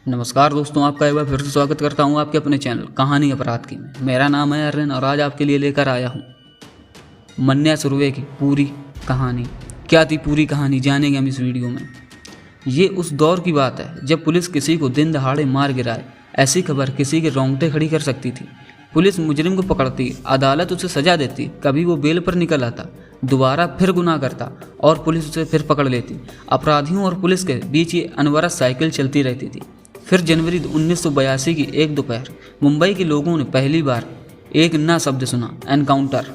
नमस्कार दोस्तों, आपका एक बार फिर से स्वागत करता हूं आपके अपने चैनल कहानी अपराध की में। मेरा नाम है अरविंद और आज आपके लिए लेकर आया हूं मन्या सुर्वे की पूरी कहानी। क्या थी पूरी कहानी जानेंगे हम इस वीडियो में। ये उस दौर की बात है जब पुलिस किसी को दिन दहाड़े मार गिराए, ऐसी खबर किसी के रोंगटे खड़ी कर सकती थी। पुलिस मुजरिम को पकड़ती, अदालत उसे सजा देती, कभी वो बेल पर निकल आता, दोबारा फिर गुनाह करता और पुलिस उसे फिर पकड़ लेती। अपराधियों और पुलिस के बीच ये अनवरत साइकिल चलती रहती थी। फिर जनवरी 1982 की एक दोपहर मुंबई के लोगों ने पहली बार एक नया शब्द सुना, एनकाउंटर।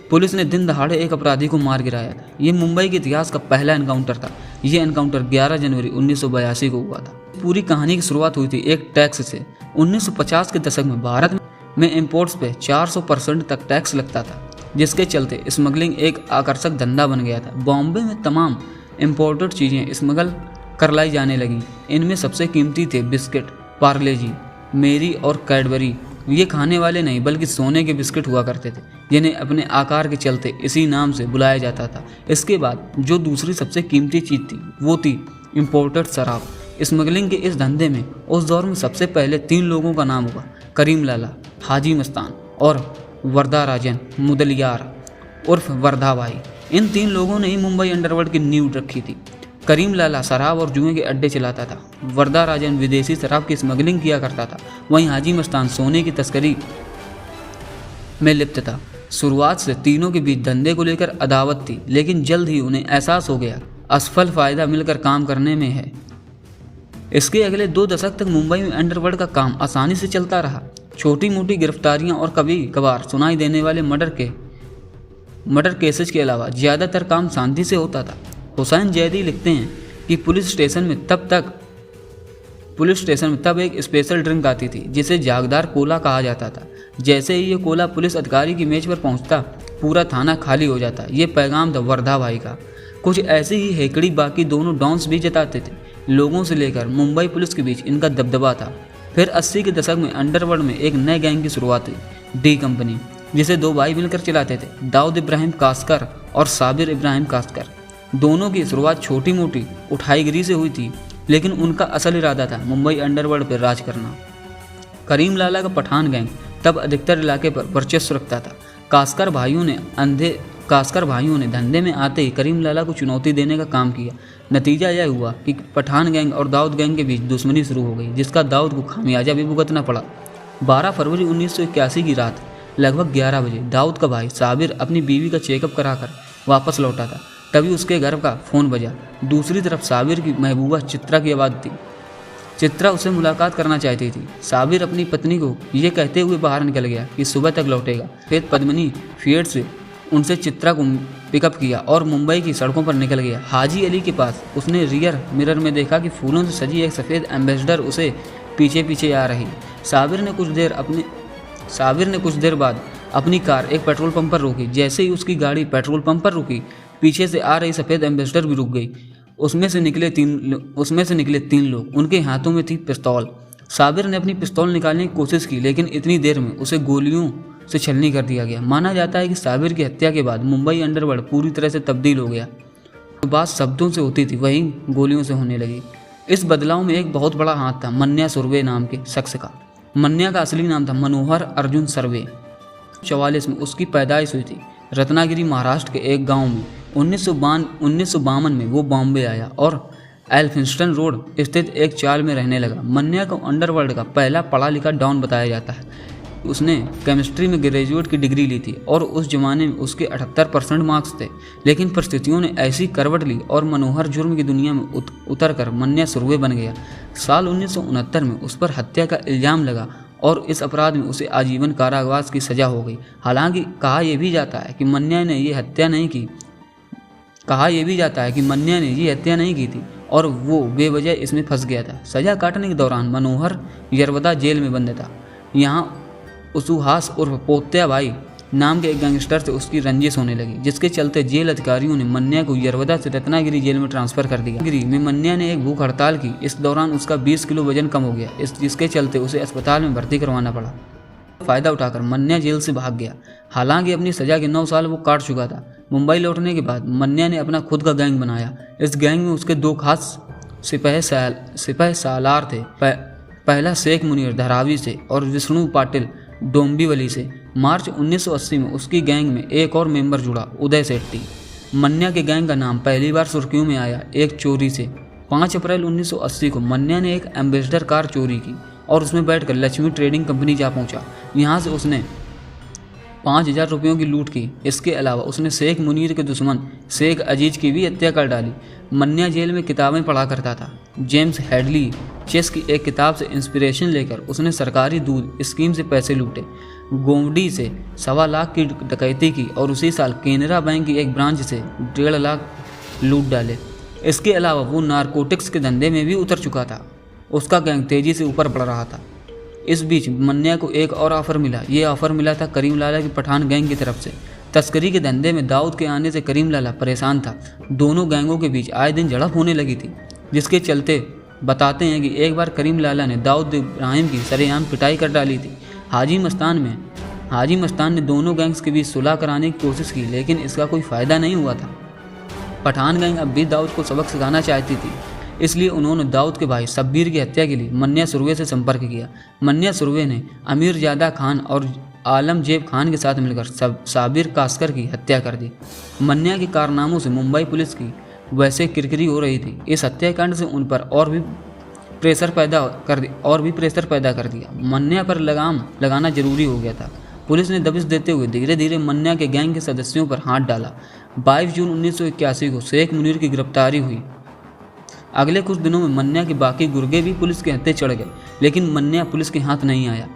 पुलिस ने दिन दहाड़े एक अपराधी को मार गिराया था। ये मुंबई के इतिहास का पहला एनकाउंटर था। ये एनकाउंटर 11 जनवरी 1982 को हुआ था। पूरी कहानी की शुरुआत हुई थी एक टैक्स से। 1950 के दशक में भारत में इंपोर्ट्स पे 400% तक टैक्स लगता था, जिसके चलते स्मगलिंग एक आकर्षक धंधा बन गया था। बॉम्बे में तमाम इम्पोर्टेड चीज़ें स्मगल कर लाई जाने लगी। इनमें सबसे कीमती थे बिस्किट, पार्ले जी, मेरी और कैडबरी। ये खाने वाले नहीं बल्कि सोने के बिस्किट हुआ करते थे, जिन्हें अपने आकार के चलते इसी नाम से बुलाया जाता था। इसके बाद जो दूसरी सबसे कीमती चीज़ थी वो थी इम्पोर्टेड शराब। स्मगलिंग के इस धंधे में उस दौर में सबसे पहले 3 लोगों का नाम हुआ, करीम लाला, हाजी मस्तान और वरदाराजन मुदलियार उर्फ वर्धा भाई। इन 3 लोगों ने ही मुंबई अंडरवर्ल्ड की नींव रखी थी। करीम लाला शराब और जुए के अड्डे चलाता था, वरदाराजन विदेशी शराब की स्मगलिंग किया करता था, वहीं हाजी मस्तान सोने की तस्करी में लिप्त था। शुरुआत से तीनों के बीच धंधे को लेकर अदावत थी, लेकिन जल्द ही उन्हें एहसास हो गया असफल फायदा मिलकर काम करने में है। इसके अगले 2 दशक तक मुंबई में अंडरवर्ल्ड का काम आसानी से चलता रहा। छोटी मोटी गिरफ्तारियां और कभी कभार सुनाई देने वाले मर्डर केसेस के अलावा ज़्यादातर काम शांति से होता था। हुसैन जैदी लिखते हैं कि पुलिस स्टेशन में तब एक स्पेशल ड्रिंक आती थी जिसे जागदार कोला कहा जाता था। जैसे ही ये कोला पुलिस अधिकारी की मेज पर पहुंचता, पूरा थाना खाली हो जाता। ये पैगाम था वर्धा भाई का। कुछ ऐसी ही हेकड़ी बाकी दोनों डॉन्स भी जताते थे। लोगों से लेकर मुंबई पुलिस के बीच इनका दबदबा था। फिर 80 के दशक में अंडरवर्ल्ड में एक नए गैंग की शुरुआत हुई, डी कंपनी, जिसे 2 भाई मिलकर चलाते थे, दाऊद इब्राहिम कास्कर और साबिर इब्राहिम कास्कर। दोनों की शुरुआत छोटी मोटी उठाईगिरी से हुई थी, लेकिन उनका असल इरादा था मुंबई अंडरवर्ल्ड पर राज करना। करीम लाला का पठान गैंग तब अधिकतर इलाके पर वर्चस्व रखता था। कास्कर भाइयों ने धंधे में आते ही करीम लाला को चुनौती देने का काम किया। नतीजा यह हुआ कि पठान गैंग और दाऊद गैंग के बीच दुश्मनी शुरू हो गई, जिसका दाऊद को खामियाजा भी भुगतना पड़ा। 12 फरवरी 1981 की रात लगभग 11 बजे दाऊद का भाई साबिर अपनी बीवी का चेकअप कराकर वापस लौटा था। तभी उसके घर का फ़ोन बजा। दूसरी तरफ साबिर की महबूबा चित्रा की आवाज़ थी। चित्रा उससे मुलाकात करना चाहती थी। साबिर अपनी पत्नी को ये कहते हुए बाहर निकल गया कि सुबह तक लौटेगा। फिर पद्मिनी फिएट से उनसे चित्रा को पिकअप किया और मुंबई की सड़कों पर निकल गया। हाजी अली के पास उसने रियर मिरर में देखा कि फूलों से सजी एक सफ़ेद एम्बेसडर उसे पीछे पीछे आ रही। साबिर ने कुछ देर बाद अपनी कार एक पेट्रोल पंप पर रोकी। जैसे ही उसकी गाड़ी पेट्रोल पंप पर रुकी, पीछे से आ रही सफ़ेद एम्बेसडर भी रुक गई। उसमें से निकले तीन लोग। उनके हाथों में थी पिस्तौल। साबिर ने अपनी पिस्तौल निकालने की कोशिश की, लेकिन इतनी देर में उसे गोलियों से छलनी कर दिया गया। माना जाता है कि साबिर की हत्या के बाद मुंबई अंडरवर्ल्ड पूरी तरह से तब्दील हो गया। तो बात शब्दों से होती थी, वहीं गोलियों से होने लगी। इस बदलाव में एक बहुत बड़ा हाथ था मन्या सुर्वे नाम के शख्स का। मन्या का असली नाम था मनोहर अर्जुन सर्वे। 1944 में उसकी पैदाइश हुई थी रत्नागिरी, महाराष्ट्र के एक गांव में। 1952 में वो बॉम्बे आया और एल्फिंस्टन रोड स्थित एक चाल में रहने लगा। मन्या को अंडरवर्ल्ड का पहला पढ़ा लिखा डॉन बताया जाता है। उसने केमिस्ट्री में ग्रेजुएट की डिग्री ली थी और उस जमाने में उसके 78% मार्क्स थे। लेकिन परिस्थितियों ने ऐसी करवट ली और मनोहर जुर्म की दुनिया में उतरकर मन्या सुर्वे बन गया। साल 1969 में उस पर हत्या का इल्ज़ाम लगा और इस अपराध में उसे आजीवन कारावास की सज़ा हो गई। हालांकि कहा यह भी जाता है कि मन्या ने ये हत्या नहीं की थी और वो बेवजह इसमें फंस गया था। सज़ा काटने के दौरान मनोहर यरवदा जेल में बंद था। यहाँ उसुहास उर्फ पोत्या भाई नाम के एक गैंगस्टर से उसकी रंजिश होने लगी, जिसके चलते जेल अधिकारियों ने मन्या को यरवदा से रत्नागिरी जेल में ट्रांसफ़र कर दिया। रत्नागिरी में मन्या ने एक भूख हड़ताल की। इस दौरान उसका 20 किलो वजन कम हो गया, जिसके चलते उसे अस्पताल में भर्ती करवाना पड़ा। फ़ायदा उठाकर मन्या जेल से भाग गया। हालांकि अपनी सज़ा के 9 साल वो काट चुका था। मुंबई लौटने के बाद मन्या ने अपना खुद का गैंग बनाया। इस गैंग में उसके 2 खास सिपाही सालार थे। पहला शेख मुनीर धारावी से और विष्णु पाटिल डोंबिवली से। मार्च 1980 में उसकी गैंग में एक और मेंबर जुड़ा, उदय शेट्टी। मन्या के गैंग का नाम पहली बार सुर्खियों में आया एक चोरी से। 5 अप्रैल 1980 को मन्या ने एक एम्बेसडर कार चोरी की और उसमें बैठकर लक्ष्मी ट्रेडिंग कंपनी जा पहुंचा। यहाँ से उसने 5,000 रुपयों की लूट की। इसके अलावा उसने शेख मुनीर के दुश्मन शेख अजीज की भी हत्या कर डाली। मन्या जेल में किताबें पढ़ा करता था। जेम्स हेडली चेस की एक किताब से इंस्पिरेशन लेकर उसने सरकारी दूध स्कीम से पैसे लूटे। गोमडी से 1.25 लाख की डकैती की और उसी साल केनरा बैंक की एक ब्रांच से 1.5 लाख लूट डाले। इसके अलावा वो नारकोटिक्स के धंधे में भी उतर चुका था। उसका गैंग तेजी से ऊपर बढ़ रहा था। इस बीच मन्या को एक और ऑफर मिला। ये ऑफर मिला था करीम लाला की पठान गैंग की तरफ से। तस्करी के धंधे में दाऊद के आने से करीम लाला परेशान था। दोनों गैंगों के बीच आए दिन झड़प होने लगी थी, जिसके चलते बताते हैं कि एक बार करीम लाला ने दाऊद इब्राहिम की सरेआम पिटाई कर डाली थी। हाजी मस्तान ने दोनों गैंग्स के बीच सुलह कराने की कोशिश की, लेकिन इसका कोई फ़ायदा नहीं हुआ था। पठान गैंग अब भी दाऊद को सबक सिखाना चाहती थी, इसलिए उन्होंने दाऊद के भाई शब्बीर की हत्या के लिए मन्या सुरवे से संपर्क किया। मन्या सुरवे ने अमीरजादा खान और आलमजेब खान के साथ मिलकर साबिर कास्कर की हत्या कर दी। मन्या के कारनामों से मुंबई पुलिस की वैसे किरकिरी हो रही थी। इस हत्याकांड से उन पर और भी प्रेशर पैदा कर दिया। मन्या पर लगाम लगाना जरूरी हो गया था। पुलिस ने दबिश देते हुए धीरे धीरे मन्या के गैंग के सदस्यों पर हाथ डाला। 22 जून 1981 को शेख मुनीर की गिरफ्तारी हुई। अगले कुछ दिनों में मन्या के बाकी गुर्गे भी पुलिस के हत्थे चढ़ गए, लेकिन मन्या पुलिस के हाथ नहीं आया।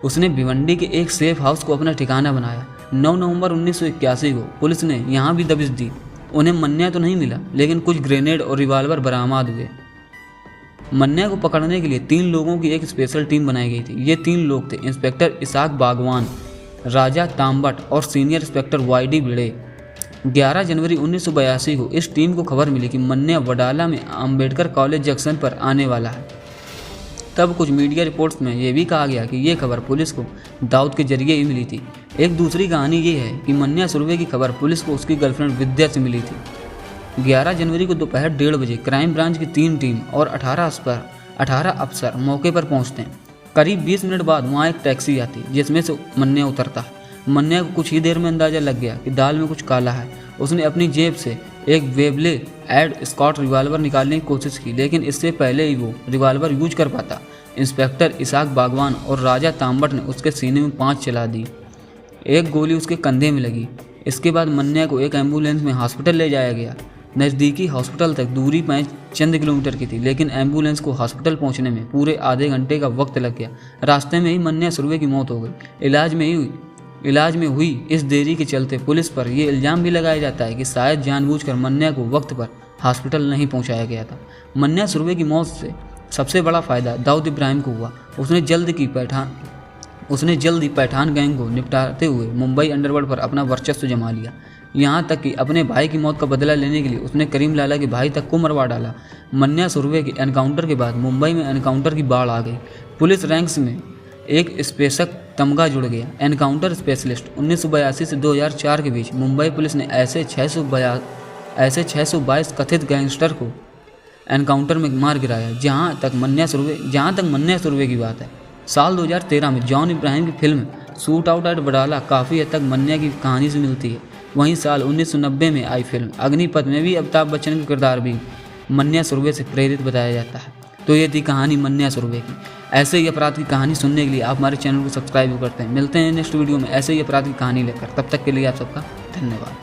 उसने भिवंडी के एक सेफ हाउस को अपना ठिकाना बनाया। 9 नवंबर 1981 को पुलिस ने यहाँ भी दबिश दी। उन्हें मन्या तो नहीं मिला, लेकिन कुछ ग्रेनेड और रिवाल्वर बरामद हुए। मन्या को पकड़ने के लिए 3 लोगों की एक स्पेशल टीम बनाई गई थी। ये 3 लोग थे इंस्पेक्टर इसाक बागवान, राजा तांबट और सीनियर इंस्पेक्टर वाईडी भिड़े। 11 जनवरी 1982 को इस टीम को खबर मिली कि मन्या वडाला में अंबेडकर कॉलेज जंक्शन पर आने वाला है। तब कुछ मीडिया रिपोर्ट्स में यह भी कहा गया कि ये खबर पुलिस को दाऊद के जरिए ही मिली थी। एक दूसरी कहानी ये है कि मन्या सुरवे की खबर पुलिस को उसकी गर्लफ्रेंड विद्या से मिली थी। 11 जनवरी को दोपहर 1:30 बजे क्राइम ब्रांच की 3 टीम और 18 अफसर मौके पर पहुंचते हैं। करीब 20 मिनट बाद वहाँ एक टैक्सी आती, जिसमें से मन्या उतरता है। मन्या को कुछ ही देर में अंदाजा लग गया कि दाल में कुछ काला है। उसने अपनी जेब से एक वेबले एड स्कॉट रिवाल्वर निकालने की कोशिश की, लेकिन इससे पहले ही वो रिवाल्वर यूज कर पाता, इंस्पेक्टर इसाक बागवान और राजा तांबट ने उसके सीने में 5 चला दी। एक गोली उसके कंधे में लगी। इसके बाद मन्या को एक एम्बुलेंस में हॉस्पिटल ले जाया गया। नज़दीकी हॉस्पिटल तक दूरी 5 चंद किलोमीटर की थी, लेकिन एम्बुलेंस को हॉस्पिटल पहुंचने में पूरे आधे घंटे का वक्त लग गया। रास्ते में ही मन्या सुरवे की मौत हो गई। इलाज में हुई इस देरी के चलते पुलिस पर यह इल्ज़ाम भी लगाया जाता है कि शायद जानबूझकर मन्या को वक्त पर हॉस्पिटल नहीं पहुंचाया गया था। मन्या सुरवे की मौत से सबसे बड़ा फ़ायदा दाऊद इब्राहिम को हुआ। उसने जल्द ही पैठान गैंग को निपटाते हुए मुंबई अंडरवर्ल्ड पर अपना वर्चस्व जमा लिया। यहाँ तक कि अपने भाई की मौत का बदला लेने के लिए उसने करीम लाला के भाई तक को मरवा डाला। मन्या सुरवे के एनकाउंटर के बाद मुंबई में एनकाउंटर की बाढ़ आ गई। पुलिस रैंक्स में एक स्पेशक तमगा जुड़ गया, एनकाउंटर स्पेशलिस्ट। 1982 से 2004 के बीच मुंबई पुलिस ने ऐसे 622 कथित गैंगस्टर को एनकाउंटर में मार गिराया। जहां तक मन्या सुरवे की बात है, साल 2013 में जॉन इब्राहिम की film shoot out at Wadala काफ़ी हद तक मन्या की कहानी से मिलती है। वहीं साल 1990 में आई फिल्म अग्निपथ में भी अमिताभ बच्चन का किरदार भी मन्या सुरवे से प्रेरित बताया जाता है। तो ये थी कहानी मन्या सुरवे की। ऐसे ही अपराध की कहानी सुनने के लिए आप हमारे चैनल को सब्सक्राइब करते हैं। मिलते हैं नेक्स्ट वीडियो में ऐसे ही अपराध की कहानी लेकर। तब तक के लिए आप सबका धन्यवाद।